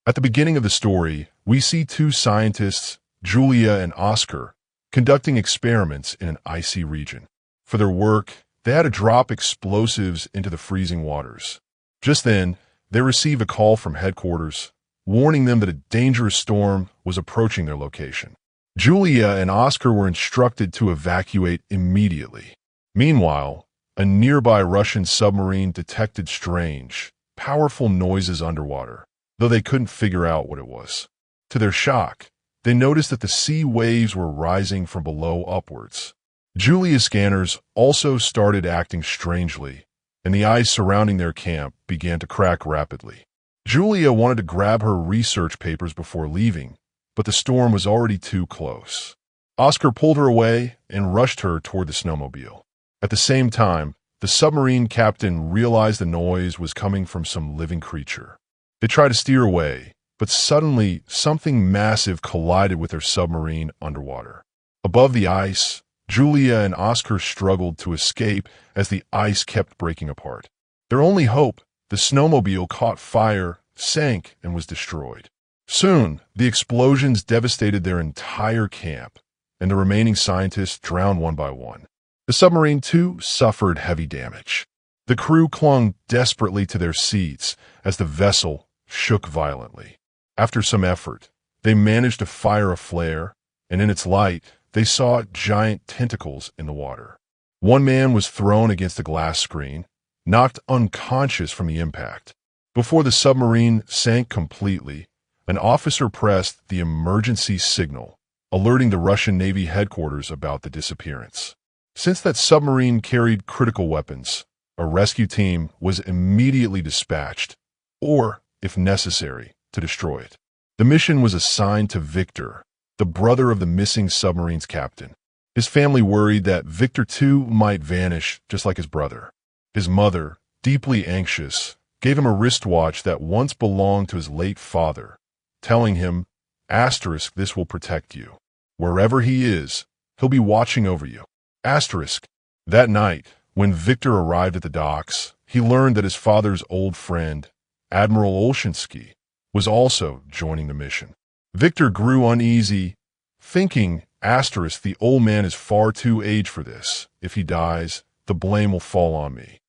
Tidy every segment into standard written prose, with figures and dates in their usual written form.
At the beginning of the story, we see two scientists, Julia and Oscar, conducting experiments in an icy region. For their work, they had to drop explosives into the freezing waters. Just then, they received a call from headquarters, warning them that a dangerous storm was approaching their location. Julia and Oscar were instructed to evacuate immediately. Meanwhile, a nearby Russian submarine detected strange, powerful noises underwater, though they couldn't figure out what it was. To their shock, they noticed that the sea waves were rising from below upwards. Julia's scanners also started acting strangely, and the ice surrounding their camp began to crack rapidly. Julia wanted to grab her research papers before leaving, but the storm was already too close. Oscar pulled her away and rushed her toward the snowmobile. At the same time, the submarine captain realized the noise was coming from some living creature. They tried to steer away, but suddenly something massive collided with their submarine underwater. Above the ice, Julia and Oscar struggled to escape as the ice kept breaking apart. Their only hope, the snowmobile, caught fire, sank, and was destroyed. Soon, the explosions devastated their entire camp, and the remaining scientists drowned one by one. The submarine, too, suffered heavy damage. The crew clung desperately to their seats as the vessel shook violently. After some effort, they managed to fire a flare, and in its light, they saw giant tentacles in the water. One man was thrown against a glass screen, knocked unconscious from the impact. Before the submarine sank completely, an officer pressed the emergency signal, alerting the Russian Navy headquarters about the disappearance. Since that submarine carried critical weapons, a rescue team was immediately dispatched, or, if necessary, to destroy it. The mission was assigned to Viktor, the brother of the missing submarine's captain. His family worried that Viktor too might vanish just like his brother. His mother, deeply anxious, gave him a wristwatch that once belonged to his late father, telling him, "Asterisk, this will protect you. Wherever he is, he'll be watching over you." Asterisk. That night, when Viktor arrived at the docks, he learned that his father's old friend, Admiral Olshinsky, was also joining the mission. Viktor grew uneasy, thinking, asterisk, the old man is far too aged for this. If he dies, the blame will fall on me.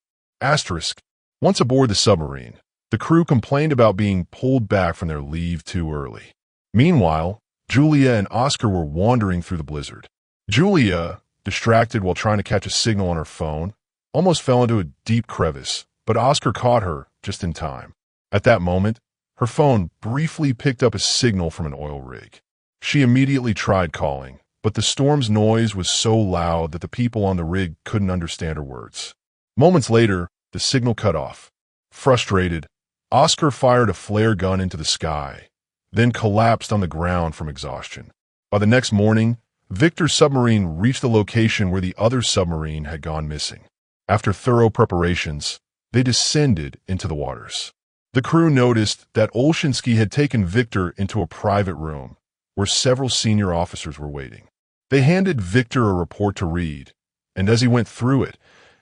Asterisk. Once aboard the submarine, the crew complained about being pulled back from their leave too early. Meanwhile, Julia and Oscar were wandering through the blizzard. Julia, distracted while trying to catch a signal on her phone, almost fell into a deep crevice, but Oscar caught her just in time. At that moment, her phone briefly picked up a signal from an oil rig. She immediately tried calling, but the storm's noise was so loud that the people on the rig couldn't understand her words. Moments later, the signal cut off. Frustrated, Oscar fired a flare gun into the sky, then collapsed on the ground from exhaustion. By the next morning, Viktor's submarine reached the location where the other submarine had gone missing. After thorough preparations, they descended into the waters. The crew noticed that Olshinsky had taken Viktor into a private room where several senior officers were waiting. They handed Viktor a report to read, and as he went through it,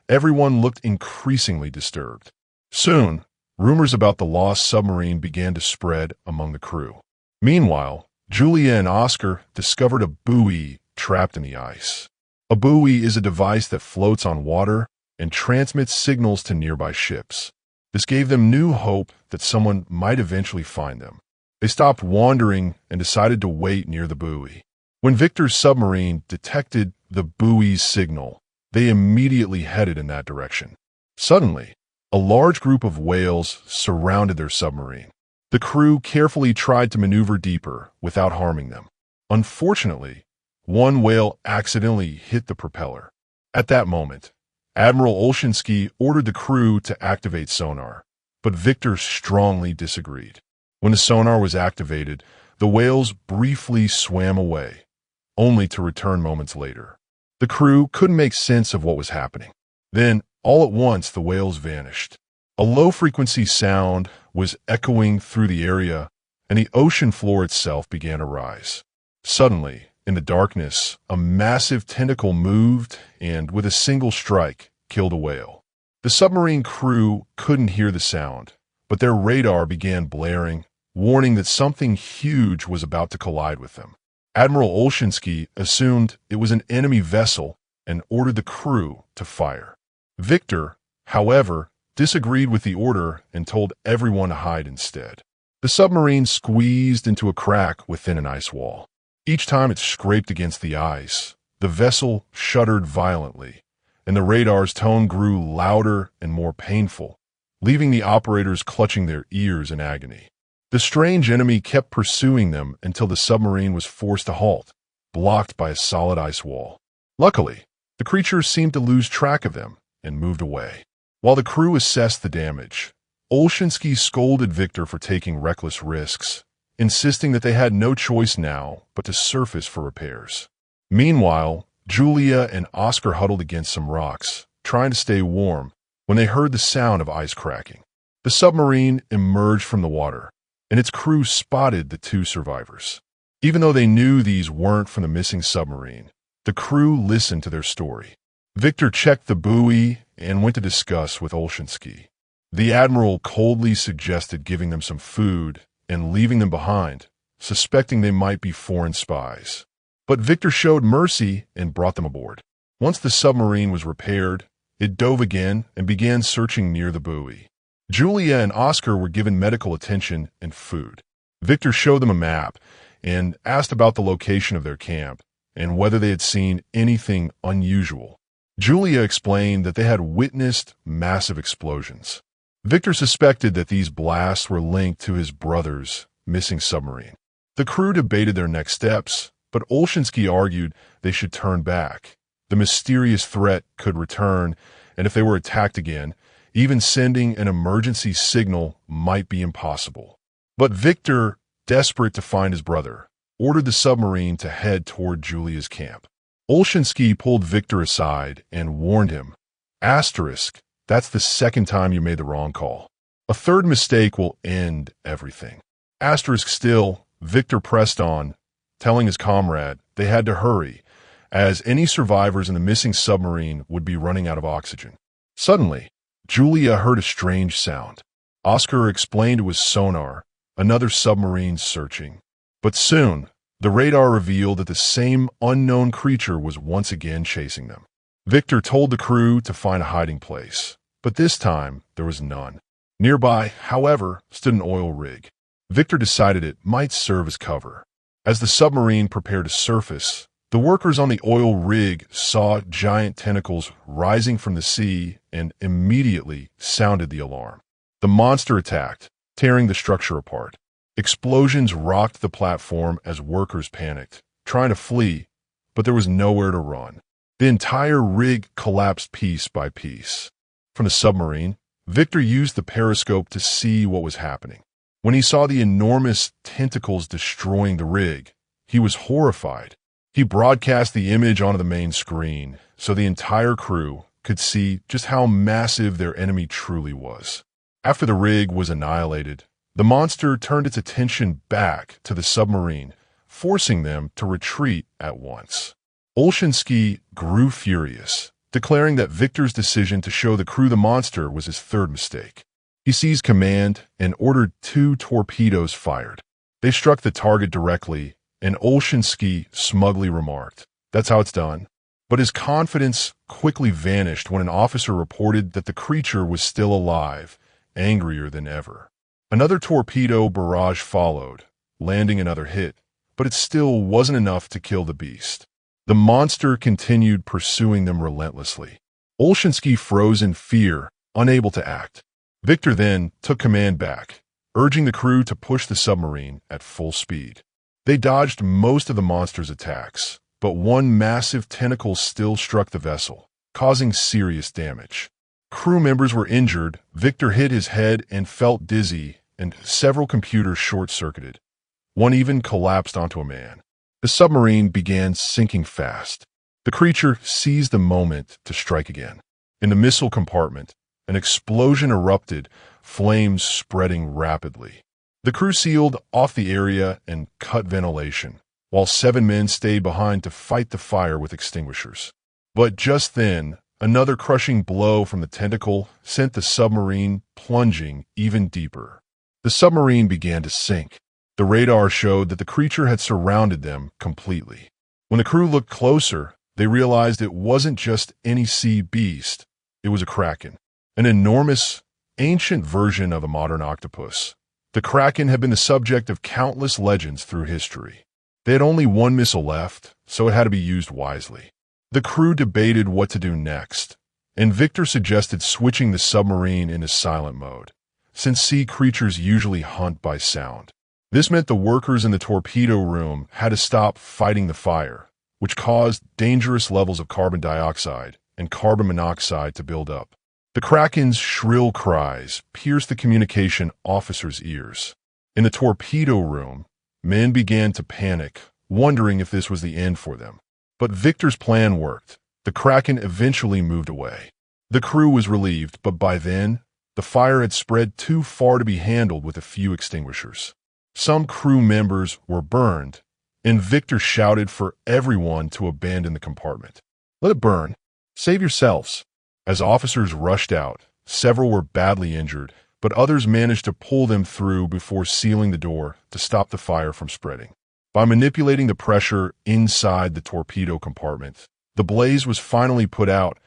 everyone looked increasingly disturbed. Soon, rumors about the lost submarine began to spread among the crew. Meanwhile, Julia and Oscar discovered a buoy trapped in the ice. A buoy is a device that floats on water and transmits signals to nearby ships. This gave them new hope that someone might eventually find them. They stopped wandering and decided to wait near the buoy. When Viktor's submarine detected the buoy's signal, they immediately headed in that direction. Suddenly, a large group of whales surrounded their submarine. The crew carefully tried to maneuver deeper without harming them. Unfortunately, one whale accidentally hit the propeller. At that moment, Admiral Olshinsky ordered the crew to activate sonar, but Viktor strongly disagreed. When the sonar was activated, the whales briefly swam away, only to return moments later. The crew couldn't make sense of what was happening. Then, all at once, the whales vanished. A low-frequency sound was echoing through the area, and the ocean floor itself began to rise. Suddenly, in the darkness, a massive tentacle moved and, with a single strike, killed a whale. The submarine crew couldn't hear the sound, but their radar began blaring, warning that something huge was about to collide with them. Admiral Olshinsky assumed it was an enemy vessel and ordered the crew to fire. Viktor, however, disagreed with the order and told everyone to hide instead. The submarine squeezed into a crack within an ice wall. Each time it scraped against the ice, the vessel shuddered violently, and the radar's tone grew louder and more painful, leaving the operators clutching their ears in agony. The strange enemy kept pursuing them until the submarine was forced to halt, blocked by a solid ice wall. Luckily, the creatures seemed to lose track of them and moved away. While the crew assessed the damage, Olshinsky scolded Viktor for taking reckless risks, insisting that they had no choice now but to surface for repairs. Meanwhile, Julia and Oscar huddled against some rocks, trying to stay warm, when they heard the sound of ice cracking. The submarine emerged from the water, and its crew spotted the two survivors. Even though they knew these weren't from the missing submarine, the crew listened to their story. Viktor checked the buoy and went to discuss with Olshinsky. The admiral coldly suggested giving them some food and leaving them behind, suspecting they might be foreign spies. But Viktor showed mercy and brought them aboard. Once the submarine was repaired, it dove again and began searching near the buoy. Julia and Oscar were given medical attention and food. Viktor showed them a map and asked about the location of their camp and whether they had seen anything unusual. Julia explained that they had witnessed massive explosions. Viktor suspected that these blasts were linked to his brother's missing submarine. The crew debated their next steps, but Olshinsky argued they should turn back. The mysterious threat could return, and if they were attacked again, even sending an emergency signal might be impossible. But Viktor, desperate to find his brother, ordered the submarine to head toward Julia's camp. Olshinsky pulled Viktor aside and warned him, "Asterisk, that's the second time you made the wrong call. A third mistake will end everything." Asterisk still, Viktor pressed on, telling his comrade they had to hurry, as any survivors in the missing submarine would be running out of oxygen. Suddenly, Julia heard a strange sound. Oscar explained it was sonar, another submarine searching. But soon, the radar revealed that the same unknown creature was once again chasing them. Viktor told the crew to find a hiding place, but this time there was none. Nearby, however, stood an oil rig. Viktor decided it might serve as cover. As the submarine prepared to surface, the workers on the oil rig saw giant tentacles rising from the sea and immediately sounded the alarm. The monster attacked, tearing the structure apart. Explosions rocked the platform as workers panicked, trying to flee, but there was nowhere to run. The entire rig collapsed piece by piece. From the submarine, Viktor used the periscope to see what was happening. When he saw the enormous tentacles destroying the rig, he was horrified. He broadcast the image onto the main screen so the entire crew could see just how massive their enemy truly was. After the rig was annihilated, the monster turned its attention back to the submarine, forcing them to retreat at once. Olshinsky grew furious, declaring that Viktor's decision to show the crew the monster was his third mistake. He seized command and ordered 2 torpedoes fired. They struck the target directly, and Olshinsky smugly remarked, "That's how it's done." But his confidence quickly vanished when an officer reported that the creature was still alive, angrier than ever. Another torpedo barrage followed, landing another hit, but it still wasn't enough to kill the beast. The monster continued pursuing them relentlessly. Olshinsky froze in fear, unable to act. Viktor then took command back, urging the crew to push the submarine at full speed. They dodged most of the monster's attacks, but one massive tentacle still struck the vessel, causing serious damage. Crew members were injured, Viktor hit his head and felt dizzy, and several computers short-circuited. One even collapsed onto a man. The submarine began sinking fast. The creature seized the moment to strike again. In the missile compartment, an explosion erupted, flames spreading rapidly. The crew sealed off the area and cut ventilation, while 7 men stayed behind to fight the fire with extinguishers. But just then, another crushing blow from the tentacle sent the submarine plunging even deeper. The submarine began to sink. The radar showed that the creature had surrounded them completely. When the crew looked closer, they realized it wasn't just any sea beast. It was a kraken, an enormous, ancient version of a modern octopus. The kraken had been the subject of countless legends through history. They had only one missile left, so it had to be used wisely. The crew debated what to do next, and Viktor suggested switching the submarine into silent mode, since sea creatures usually hunt by sound. This meant the workers in the torpedo room had to stop fighting the fire, which caused dangerous levels of carbon dioxide and carbon monoxide to build up. The kraken's shrill cries pierced the communication officers' ears. In the torpedo room, men began to panic, wondering if this was the end for them. But Viktor's plan worked. The kraken eventually moved away. The crew was relieved, but by then, the fire had spread too far to be handled with a few extinguishers. Some crew members were burned, and Viktor shouted for everyone to abandon the compartment. "Let it burn. Save yourselves." As officers rushed out, several were badly injured, but others managed to pull them through before sealing the door to stop the fire from spreading. By manipulating the pressure inside the torpedo compartment, the blaze was finally put out,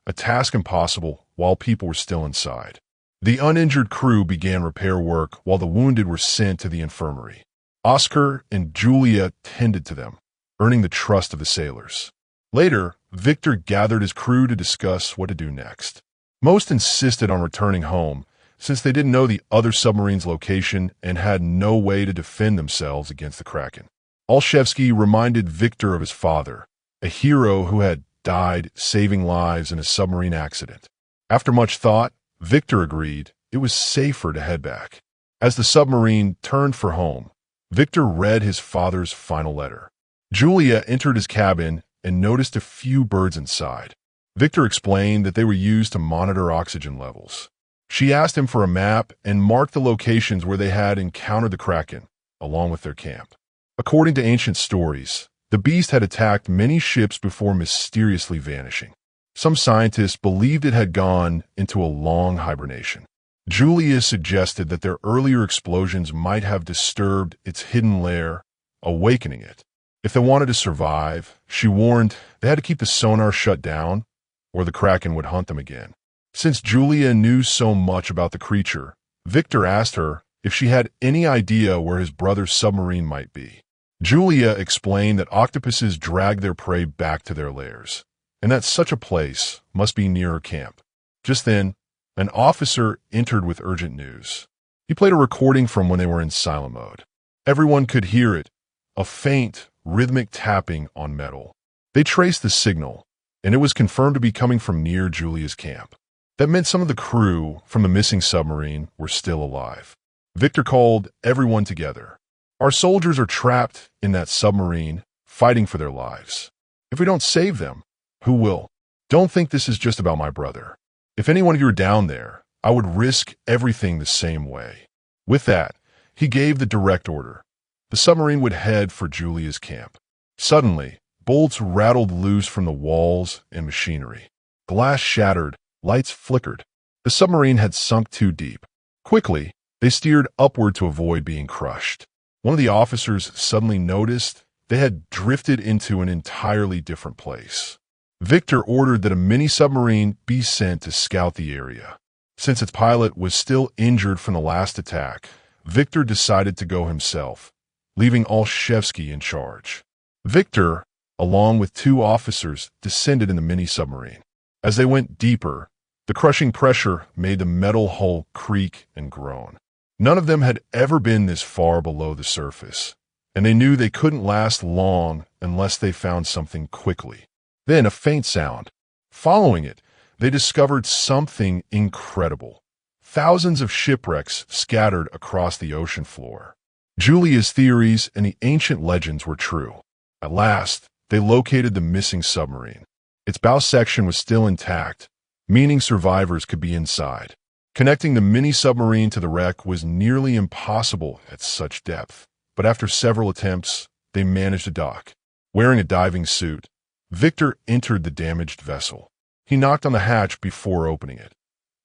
a task impossible while people were still inside. The uninjured crew began repair work while the wounded were sent to the infirmary. Oscar and Julia tended to them, earning the trust of the sailors. Later, Viktor gathered his crew to discuss what to do next. Most insisted on returning home, since they didn't know the other submarine's location and had no way to defend themselves against the kraken. Olszewski reminded Viktor of his father, a hero who had died saving lives in a submarine accident. After much thought, Viktor agreed it was safer to head back. As the submarine turned for home, Viktor read his father's final letter. Julia entered his cabin and noticed a few birds inside. Viktor explained that they were used to monitor oxygen levels. She asked him for a map and marked the locations where they had encountered the kraken, along with their camp. According to ancient stories, the beast had attacked many ships before mysteriously vanishing. Some scientists believed it had gone into a long hibernation. Julia suggested that their earlier explosions might have disturbed its hidden lair, awakening it. If they wanted to survive, she warned they had to keep the sonar shut down, or the kraken would hunt them again. Since Julia knew so much about the creature, Viktor asked her if she had any idea where his brother's submarine might be. Julia explained that octopuses drag their prey back to their lairs, and that such a place must be near her camp. Just then, an officer entered with urgent news. He played a recording from when they were in silent mode. Everyone could hear it, a faint, rhythmic tapping on metal. They traced the signal, and it was confirmed to be coming from near Julia's camp. That meant some of the crew from the missing submarine were still alive. Viktor called everyone together. "Our soldiers are trapped in that submarine, fighting for their lives. If we don't save them, who will? Don't think this is just about my brother. If any one of you are down there, I would risk everything the same way." With that, he gave the direct order. The submarine would head for Julia's camp. Suddenly, bolts rattled loose from the walls and machinery. Glass shattered, lights flickered. The submarine had sunk too deep. Quickly, they steered upward to avoid being crushed. One of the officers suddenly noticed they had drifted into an entirely different place. Viktor ordered that a mini-submarine be sent to scout the area. Since its pilot was still injured from the last attack, Viktor decided to go himself, leaving Olszewski in charge. Viktor, along with two officers, descended in the mini-submarine. As they went deeper, the crushing pressure made the metal hull creak and groan. None of them had ever been this far below the surface, and they knew they couldn't last long unless they found something quickly. Then a faint sound. Following it, they discovered something incredible. Thousands of shipwrecks scattered across the ocean floor. Julia's theories and the ancient legends were true. At last, they located the missing submarine. Its bow section was still intact, meaning survivors could be inside. Connecting the mini-submarine to the wreck was nearly impossible at such depth, but after several attempts, they managed to dock. Wearing a diving suit, Viktor entered the damaged vessel. He knocked on the hatch before opening it,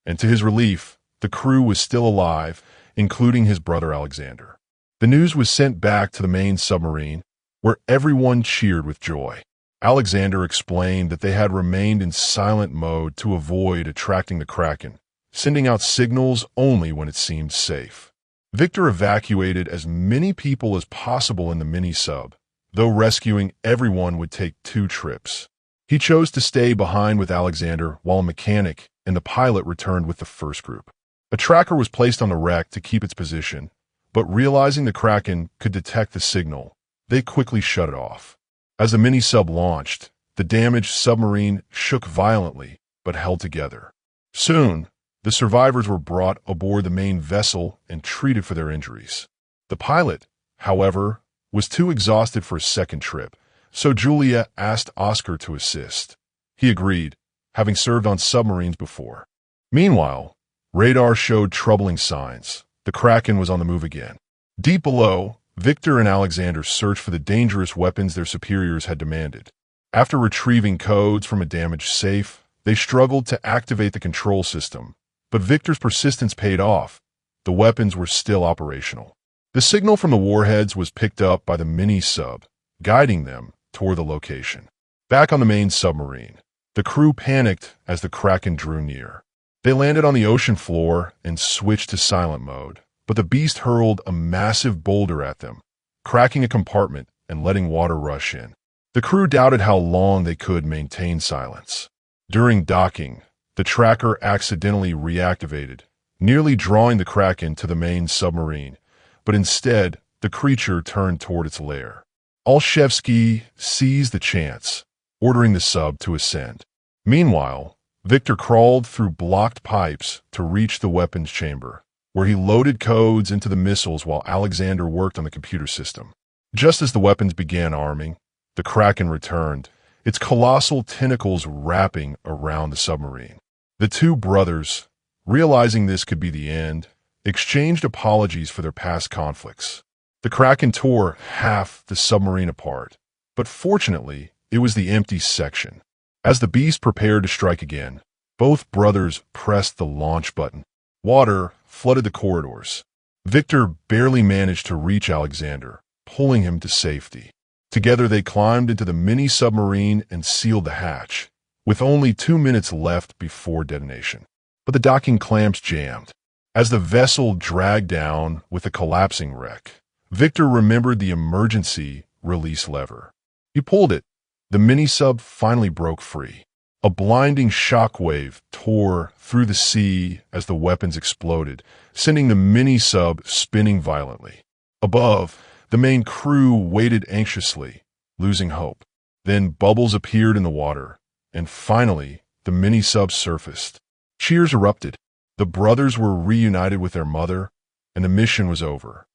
and to his relief, the crew was still alive including his brother Alexander. The news was sent back to the main submarine, where everyone cheered with joy. Alexander explained that they had remained in silent mode to avoid attracting the Kraken, sending out signals only when it seemed safe. Viktor evacuated as many people as possible in the mini-sub, though rescuing everyone would take 2 trips. He chose to stay behind with Alexander while a mechanic and the pilot returned with the first group. A tracker was placed on the wreck to keep its position, but realizing the Kraken could detect the signal, they quickly shut it off. As the mini-sub launched, the damaged submarine shook violently but held together. Soon, the survivors were brought aboard the main vessel and treated for their injuries. The pilot, however, was too exhausted for a second trip, so Julia asked Oscar to assist. He agreed, having served on submarines before. Meanwhile, radar showed troubling signs. The Kraken was on the move again. Deep below, Viktor and Alexander searched for the dangerous weapons their superiors had demanded. After retrieving codes from a damaged safe, they struggled to activate the control system, but Viktor's persistence paid off. The weapons were still operational. The signal from the warheads was picked up by the mini-sub, guiding them toward the location. Back on the main submarine, the crew panicked as the Kraken drew near. They landed on the ocean floor and switched to silent mode, but the beast hurled a massive boulder at them, cracking a compartment and letting water rush in. The crew doubted how long they could maintain silence. During docking, the tracker accidentally reactivated, nearly drawing the Kraken to the main submarine, but instead, the creature turned toward its lair. Olszewski seized the chance, ordering the sub to ascend. Meanwhile, Viktor crawled through blocked pipes to reach the weapons chamber, where he loaded codes into the missiles while Alexander worked on the computer system. Just as the weapons began arming, the Kraken returned, its colossal tentacles wrapping around the submarine. The 2 brothers, realizing this could be the end, exchanged apologies for their past conflicts. The Kraken tore half the submarine apart, but fortunately, it was the empty section. As the beast prepared to strike again, both brothers pressed the launch button. Water flooded the corridors. Viktor barely managed to reach Alexander, pulling him to safety. Together they climbed into the mini-submarine and sealed the hatch, with only 2 minutes left before detonation. But the docking clamps jammed. As the vessel dragged down with a collapsing wreck, Viktor remembered the emergency release lever. He pulled it. The mini-sub finally broke free. A blinding shockwave tore through the sea as the weapons exploded, sending the mini-sub spinning violently. Above, the main crew waited anxiously, losing hope. Then bubbles appeared in the water, and finally, the mini-sub surfaced. Cheers erupted. The brothers were reunited with their mother, and the mission was over.